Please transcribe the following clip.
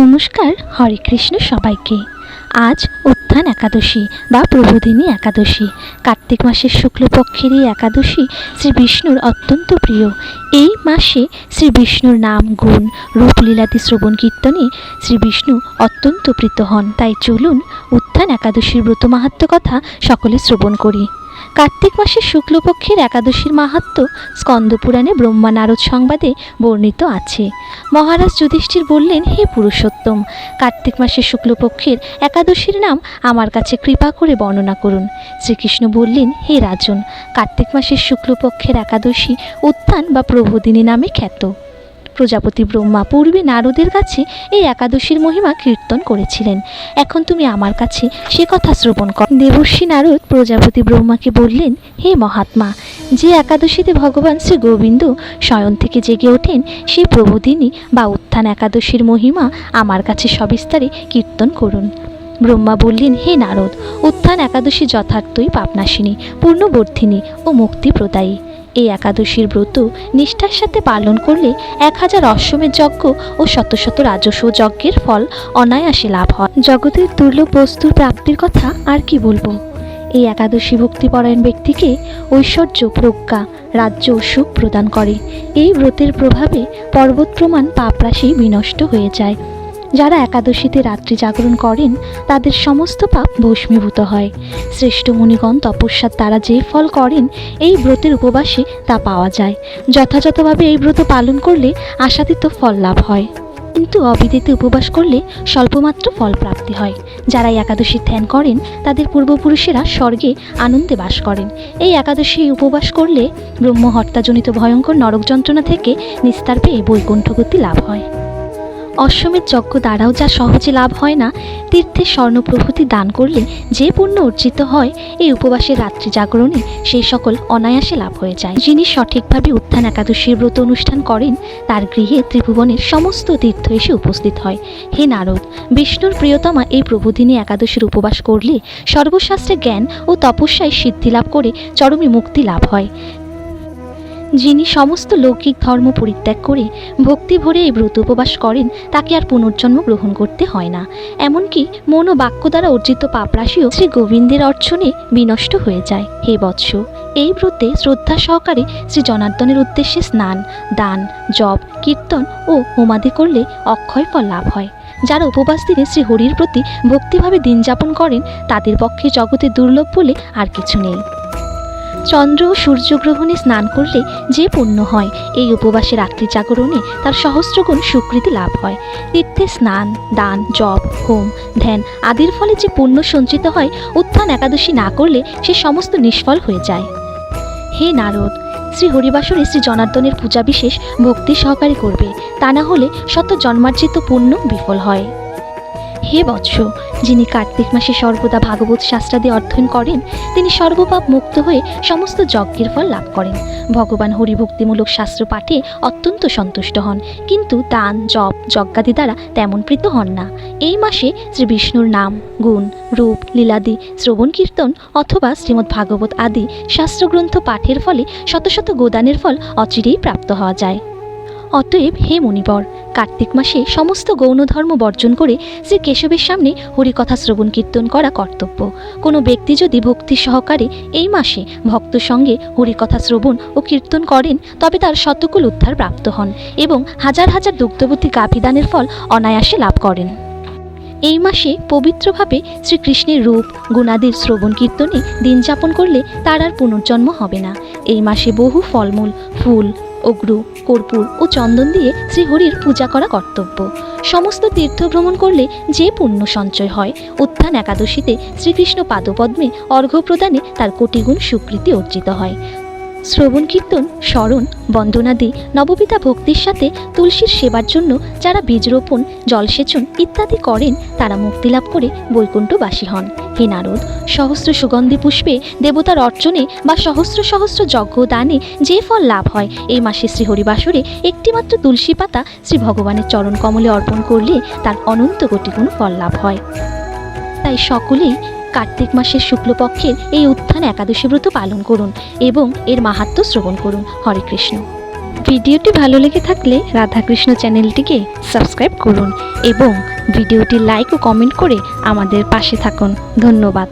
নমস্কার, হরে কৃষ্ণ সবাইকে। আজ উত্থান একাদশী বা প্রবোধিনী একাদশী। কার্তিক মাসের শুক্লপক্ষের এই একাদশী শ্রী বিষ্ণুর অত্যন্ত প্রিয়। এই মাসে শ্রী বিষ্ণুর নাম, গুণ, রূপলীলাদি শ্রবণ কীর্তনে শ্রী বিষ্ণু অত্যন্ত প্রীত হন। তাই চলুন উত্থান একাদশীর ব্রত মাহাত্ম্য কথা সকলে শ্রবণ করি। কার্তিক মাসের শুক্লপক্ষের একাদশীর মাহাত্ম্য স্কন্দপুরাণে ব্রহ্মা নারদ সংবাদে বর্ণিত আছে। মহারাজ যুধিষ্ঠির বললেন, হে পুরুষোত্তম, কার্তিক মাসের শুক্লপক্ষের একাদশীর নাম আমার কাছে কৃপা করে বর্ণনা করুন। শ্রীকৃষ্ণ বললেন, হে রাজন, কার্তিক মাসের শুক্লপক্ষের একাদশী উত্থান বা প্রবোধিনী নামে খ্যাত। প্রজাপতি ব্রহ্মা পূর্বে নারদের কাছে এই একাদশীর মহিমা কীর্তন করেছিলেন। এখন তুমি আমার কাছে সে কথা শ্রবণ কর। দেবর্ষি নারদ প্রজাপতি ব্রহ্মাকে বললেন, হে মহাত্মা, যে একাদশীতে ভগবান শ্রী গোবিন্দ শয়ন থেকে জেগে ওঠেন, সেই প্রবোধিনী বা উত্থান একাদশীর মহিমা আমার কাছে সবিস্তারে কীর্তন করুন। ব্রহ্মা বললেন, হে নারদ, উত্থান একাদশী যথার্থই পাপনাশিনী, পূর্ণবর্ধিনী ও মুক্তিপ্রদায়ী। এই একাদশীর ব্রত নিষ্ঠার সাথে পালন করলে 1000 অশ্বমেধ যজ্ঞ ও শত শত রাজস্ব যজ্ঞের ফল অনায়াসে লাভ হয়। জগতের দুর্লভ বস্তুর প্রাপ্তির কথা আর কি বলবো। এই একাদশী ভক্তিপরায়ণ ব্যক্তিকে ঐশ্বর্য, প্রজ্ঞা, রাজ্য ও সুখ প্রদান করে। এই ব্রতের প্রভাবে পর্বত প্রমাণ পাপরাশি বিনষ্ট হয়ে যায়। যারা একাদশীতে রাত্রি জাগরণ করেন তাদের সমস্ত পাপ ভস্মীভূত হয়। শ্রেষ্ঠ মুনিগণ তপস্যার দ্বারা যে ফল করেন, এই ব্রতের উপবাসে তা পাওয়া যায়। যথাযথভাবে এই ব্রত পালন করলে আশাতীত ফল লাভ হয়, কিন্তু অবিদিতে উপবাস করলে স্বল্পমাত্র ফল প্রাপ্তি হয়। যারা এই একাদশীর ধ্যান করেন তাদের পূর্বপুরুষেরা স্বর্গে আনন্দে বাস করেন। এই একাদশী উপবাস করলে ব্রহ্মহত্যাজনিত ভয়ঙ্কর নরক যন্ত্রণা থেকে নিস্তার পেয়ে বৈকুণ্ঠগতি লাভ হয়। অশ্বমেধ যজ্ঞ দ্বারাও যা সহজে লাভ হয় না, তীর্থের স্বর্ণপ্রভৃতি দান করলে যে পুণ্য অর্জিত হয়, এই উপবাসের রাত্রি জাগরণে সেই সকল অনায়াসে লাভ হয়ে যায়। যিনি সঠিকভাবে উত্থান একাদশীর ব্রত অনুষ্ঠান করেন তার গৃহে ত্রিভুবনের সমস্ত তীর্থ এসে উপস্থিত হয়। হে নারদ, বিষ্ণুর প্রিয়তমা এই প্রবোধিনী একাদশীর উপবাস করলে সর্বশাস্ত্রে জ্ঞান ও তপস্যায় সিদ্ধি লাভ করে চরমে মুক্তি লাভ হয়। যিনি সমস্ত লৌকিক ধর্ম পরিত্যাগ করে ভক্তি ভরে এই ব্রত উপবাস করেন তাকে আর পুনর্জন্ম গ্রহণ করতে হয় না। এমনকি মন ও বাক্য দ্বারা অর্জিত পাপরাশিও শ্রী গোবিন্দের অর্চনে বিনষ্ট হয়ে যায়। হে বৎস, এই ব্রতে শ্রদ্ধা সহকারে শ্রী জনার্দনের উদ্দেশ্যে স্নান, দান, জপ, কীর্তন ও হোমাদি করলে অক্ষয় ফল লাভ হয়। যারা উপবাস দিনে শ্রী হরির প্রতি ভক্তিভাবে দিন যাপন করেন তাদের পক্ষে জগতে দুর্লভ বলে আর কিছু নেই। চন্দ্র ও সূর্যগ্রহণে স্নান করলে যে পুণ্য হয়, এই উপবাসে রাত্রি জাগরণে তার সহস্রগুণ স্বীকৃতি লাভ হয়। তীর্থে স্নান, দান, জপ, হোম, ধ্যান আদির ফলে যে পুণ্য সঞ্চিত হয়, উত্থান একাদশী না করলে সে সমস্ত নিষ্ফল হয়ে যায়। হে নারদ, শ্রী হরিবাসরে শ্রী জনার্দনের পূজা বিশেষ ভক্তি সহকারে করবে, তা না হলে শত জন্মার্জিত পুণ্য বিফল হয়। হে বৎস, যিনি কার্তিক মাসে সর্বদা ভাগবত শাস্ত্রাদি অধ্যয়ন করেন তিনি সর্বপাপ মুক্ত হয়ে সমস্ত যজ্ঞের ফল লাভ করেন। ভগবান হরিভক্তিমূলক শাস্ত্র পাঠে অত্যন্ত সন্তুষ্ট হন, কিন্তু দান, জপ, যজ্ঞাদি দ্বারা তেমন প্রীত হন না। এই মাসে শ্রী বিষ্ণুর নাম, গুণ, রূপ, লীলাদি শ্রবণ কীর্তন অথবা শ্রীমদ্ ভাগবত আদি শাস্ত্রগ্রন্থ পাঠের ফলে শত শত গোদানের ফল অচিরেই প্রাপ্ত হওয়া যায়। অতএব হে মুনিবর, কার্তিক মাসে সমস্ত গৌণ ধর্ম বর্জন করে শ্রী কেশবের সামনে হরিকথা শ্রবণ কীর্তন করা কর্তব্য। কোনো ব্যক্তি যদি ভক্তি সহকারে এই মাসে ভক্ত সঙ্গে হরিকথা শ্রবণ ও কীর্তন করেন তবে তার শতকুল উদ্ধার প্রাপ্ত হন এবং হাজার হাজার দুগ্ধবতী গাভীদানের ফল অনায়াসে লাভ করেন। এই মাসে পবিত্রভাবে শ্রীকৃষ্ণের রূপ গুণাদির শ্রবণ কীর্তনে দিন যাপন করলে তার আর পুনর্জন্ম হবে না। এই মাসে বহু ফলমূল, ফুল, অগ্রু, কর্পূর ও চন্দন দিয়ে শ্রীহরির পূজা করা কর্তব্য। সমস্ত তীর্থ ভ্রমণ করলে যে পুণ্য সঞ্চয় হয়, উত্থান একাদশীতে শ্রীকৃষ্ণ পাদপদ্মে অর্ঘ্য প্রদানে তার কোটিগুণ স্বীকৃতি অর্জিত হয়। শ্রবণ কীর্তন, স্মরণ, বন্দনাদি নববিধা ভক্তির সাথে তুলসীর সেবার জন্য যারা বীজ রোপণ, জলসেচন ইত্যাদি করেন তারা মুক্তিলাভ করে বৈকুণ্ঠবাসী হন। হে নারদ, সহস্র সুগন্ধি পুষ্পে দেবতার অর্চনে বা সহস্র সহস্র যজ্ঞ দানে যে ফল লাভ হয়, এই মাসে শ্রী হরিবাসরে একটিমাত্র তুলসী পাতা শ্রী ভগবানের চরণ কমলে অর্পণ করলে তার অনন্ত কোটিগুণ ফল লাভ হয়। তাই সকলেই কার্তিক মাসের শুক্লপক্ষের এই উত্থান একাদশী ব্রত পালন করুন এবং এর মাহাত্ম্য শ্রবণ করুন। হরে কৃষ্ণ। ভিডিওটি ভালো লেগে থাকলে রাধাকৃষ্ণ চ্যানেলটিকে সাবস্ক্রাইব করুন এবং ভিডিওটি লাইক ও কমেন্ট করে আমাদের পাশে থাকুন। ধন্যবাদ।